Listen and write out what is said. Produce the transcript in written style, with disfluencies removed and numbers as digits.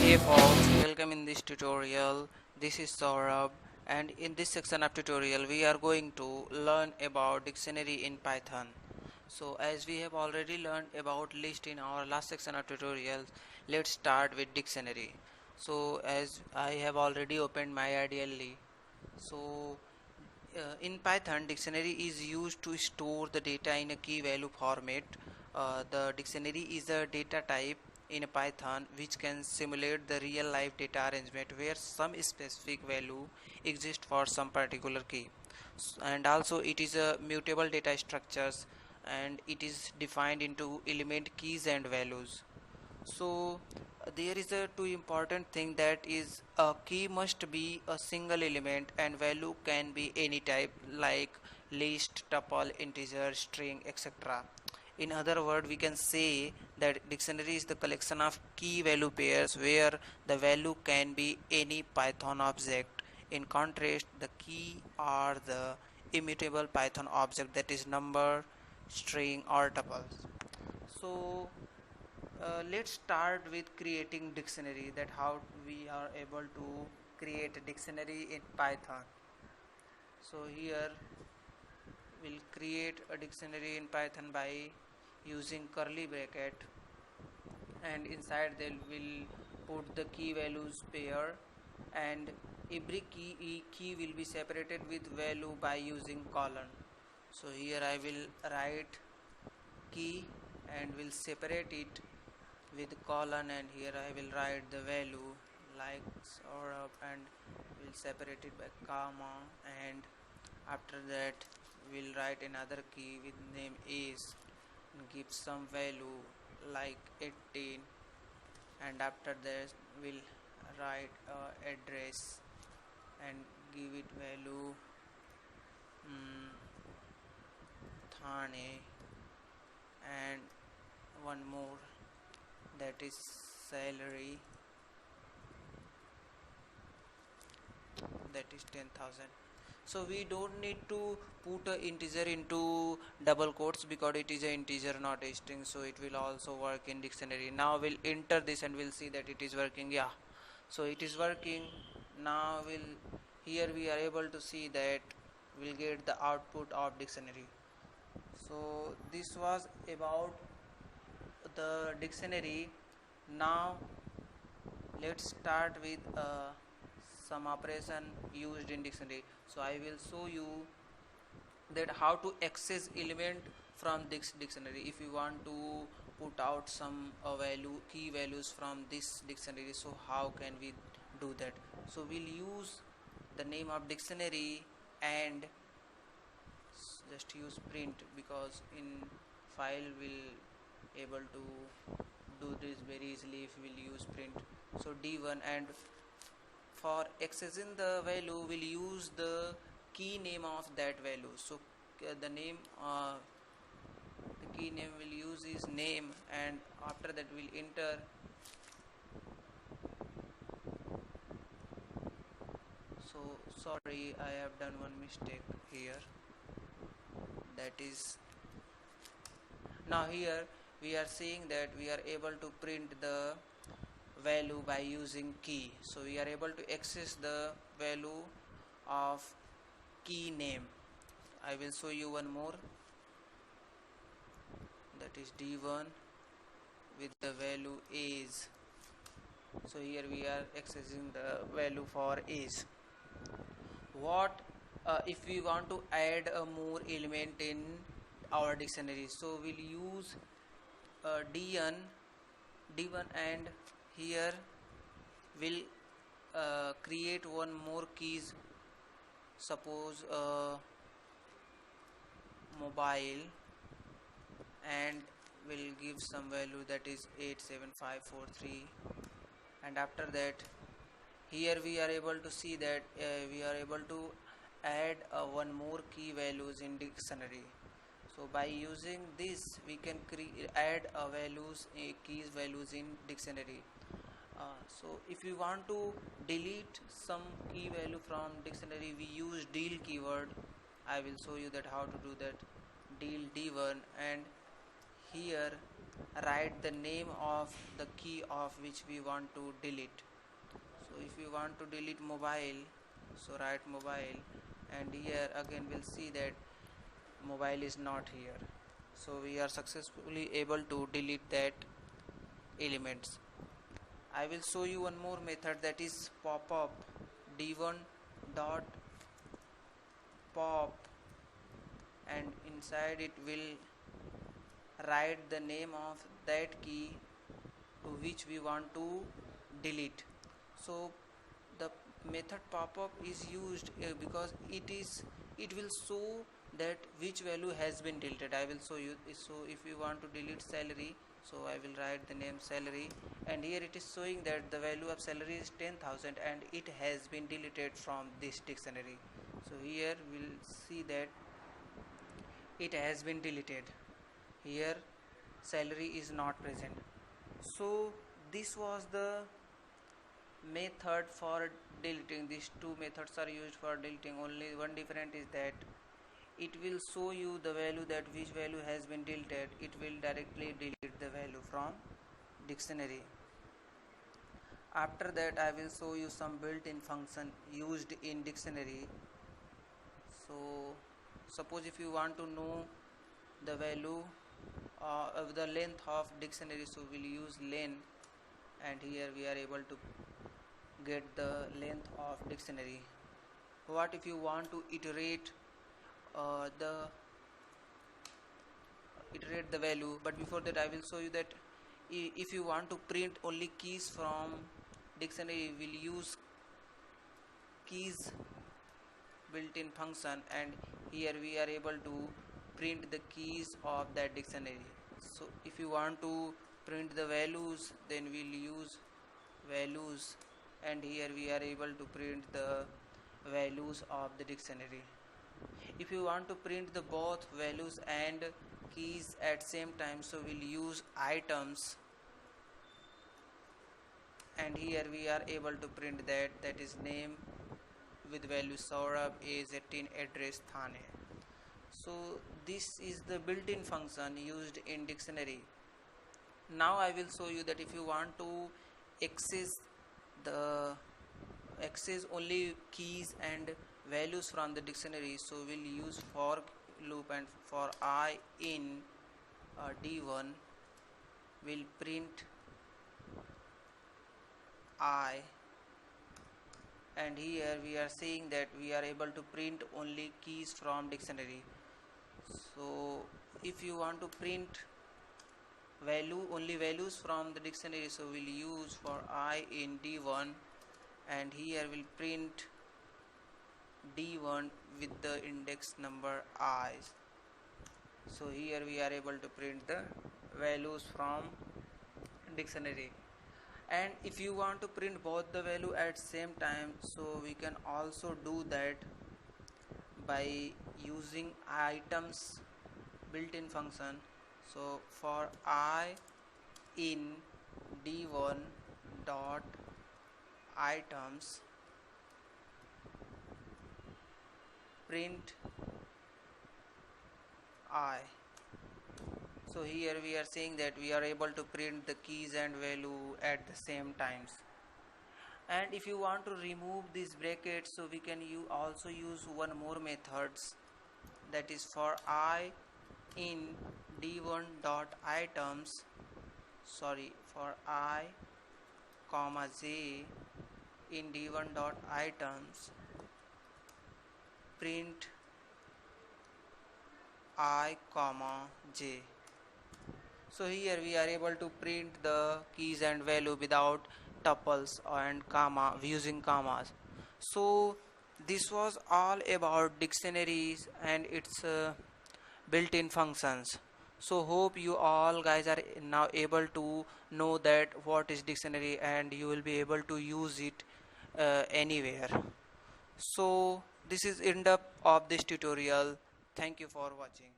Hey folks, welcome in this tutorial. This is Saurabh, and in this section of tutorial we are going to learn about dictionary in Python. So as we have already learned about list in our last section of tutorials, let's start with dictionary. So as I have already opened my IDLE, so in Python, dictionary is used to store the data in a key value format. The dictionary is a data type in Python which can simulate the real life data arrangement where some specific value exists for some particular key. And also it is a mutable data structures, and it is defined into element keys and values. So there is a two important thing, that is a key must be a single element and value can be any type like list, tuple, integer, string, etc. In other word, we can say that dictionary is the collection of key value pairs where the value can be any Python object. In contrast, the key are the immutable Python object, that is number, string or tuples. So let's start with creating dictionary, that how we are able to create a dictionary in Python. So here we'll create a dictionary in Python by using curly bracket, and inside they will put the key values pair, and every key will be separated with value by using colon. So here I will write key and will separate it with colon, and here I will write the value like or up, and will separate it by comma, and after that we'll write another key with name is and give some value like 18, and after that we'll write address and give it value Thane, and one more, that is salary, that is 10,000. So we don't need to put a integer into double quotes because it is an integer, not a string, so it will also work in dictionary. Now we'll enter this and we'll see that it is working. Yeah, so it is working. Now we'll, here we are able to see that we'll get the output of dictionary. So this was about the dictionary. Now let's start with some operation used in dictionary. So I will show you that how to access element from this dictionary. If you want to put out some key values from this dictionary, so how can we do that? So we'll use the name of dictionary and just use print, because in file we'll able to do this very easily if we'll use print. So d1, and for accessing the value we'll use the key name of that value. So the name the key name we'll use is name, and after that we'll enter. So sorry, I have done one mistake here, that is, now here we are seeing that we are able to print the value by using key. So we are able to access the value of key name. I will show you one more, that is d1 with the value is. So here we are accessing the value for is. What if we want to add a more element in our dictionary? So we'll use d1, and here we'll create one more keys. Suppose mobile, and we'll give some value, that is 87543, and after that here we are able to see that we are able to add one more key values in dictionary. So by using this we can add keys values in dictionary. So if we want to delete some key value from dictionary, we use del keyword. I will show you that how to do that. Del d1, and here write the name of the key of which we want to delete. So if we want to delete mobile, so write mobile, and here again we'll see that mobile is not here, so we are successfully able to delete that elements. I will show you one more method, that is pop-up. d1 dot pop, and inside it will write the name of that key to which we want to delete. So the method pop-up is used because it will show that which value has been deleted. I will show you. So if you want to delete salary, so I will write the name salary, and here it is showing that the value of salary is 10,000 and it has been deleted from this dictionary. So here we'll see that it has been deleted. Here salary is not present. So this was the method for deleting. These two methods are used for deleting. Only one difference is that it will show you the value, that which value has been deleted. It will directly delete the value from dictionary. After that I will show you some built-in function used in dictionary. So suppose if you want to know the value of the length of dictionary, so we'll use len, and here we are able to get the length of dictionary. What if you want to iterate the value? But before that I will show you that if you want to print only keys from dictionary, we'll use keys built-in function, and here we are able to print the keys of that dictionary. So if you want to print the values, then we'll use values, and here we are able to print the values of the dictionary. If you want to print the both values and keys at same time, so we'll use items, and here we are able to print that is name with value Saurabh, age 18, address Thane. So this is the built-in function used in dictionary. Now I will show you that if you want to access only keys and values from the dictionary, so we'll use for loop, and for I in d1 will print I, and here we are saying that we are able to print only keys from dictionary. So if you want to print only values from the dictionary, so we'll use for I in d1, and here we'll print d1 with the index number I. So here we are able to print the values from dictionary. And if you want to print both the value at same time, so we can also do that by using items built-in function. So for I in d1 dot items print I. So here we are saying that we are able to print the keys and value at the same times. And if you want to remove these brackets, so we can also use one more methods, that is for I in d1 dot items, for I comma j in d1 dot items print I comma j. So here we are able to print the keys and value without tuples and comma, using commas. So this was all about dictionaries and its built-in functions. So hope you all guys are now able to know that what is dictionary, and you will be able to use it anywhere. So this is end up of this tutorial. Thank you for watching.